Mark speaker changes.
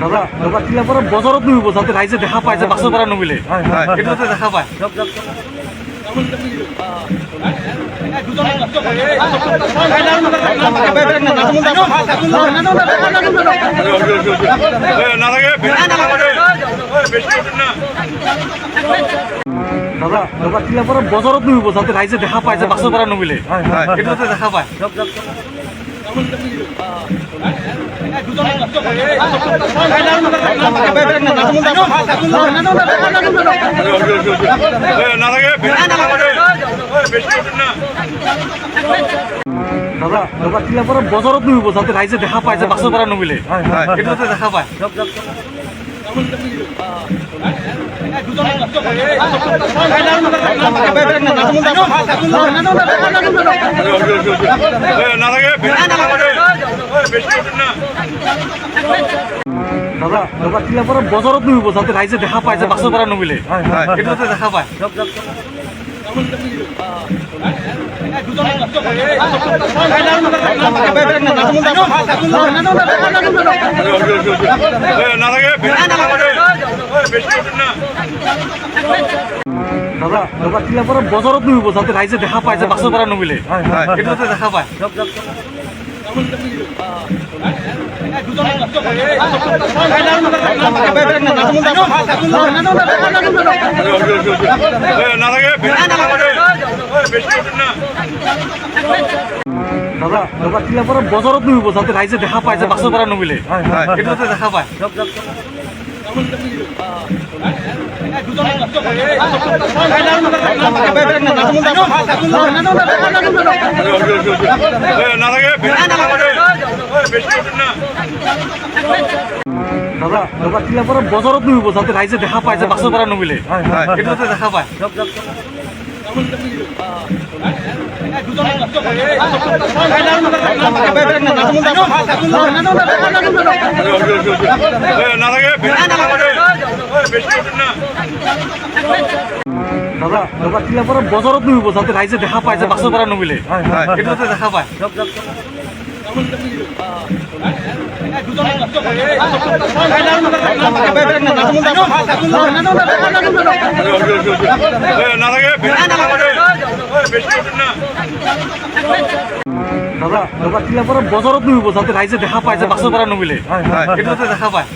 Speaker 1: দাদা দাদা কিলা পৰা বজাৰত নুবিব যাতে ৰাইজে দেখা পায় যে বাছৰ পৰা নুবিলে এইটো যাতে দেখা পায়। দাদা দাদা কিলা পৰা বজাৰত নুবিব যাতে ৰাইজে দেখা পায় যে বাছৰ পৰা নুবিলে এইটো যাতে দেখা পায়। দাদা দাদা কিলা পৰা বজাৰত নুবিব যাতে ৰাইজে দেখা পায় যে বাছৰ পৰা নুবিলে এইটো যাতে দেখা পায়। দাদা দাদা কিলা পৰা বজাৰত নুবিব যাতে ৰাইজে দেখা পায় যে বাছৰ পৰা নুবিলে এইটো যাতে দেখা পায়। দাদা দাদা কিলা পৰা বজাৰত নুবিব যাতে ৰাইজে দেখা পায় যে বাছৰ পৰা নুবিলে এইটো যাতে দেখা পায়। দাদা দাদা কিলা পৰা বজাৰত নুবিব যাতে ৰাইজে দেখা পায় যে বাছৰ পৰা নুবিলে এইটো যাতে দেখা পায়। দাদা দাদা কিলা পৰা বজাৰত নুবিব যাতে ৰাইজে দেখা পায় যে বাছৰ পৰা নুবিলে এইটো যাতে দেখা পায়। দাদা দাদা কিলা পৰা বজাৰত নুবিব যাতে ৰাইজে দেখা পায় যে বাছৰ পৰা নুবিলে এইটো যাতে দেখা পায়। দাদা দাদা কিলা পৰা বজাৰত নুবিব যাতে ৰাইজে দেখা পায় যে বাছৰ পৰা নুবিলে এইটো যাতে দেখা পায়।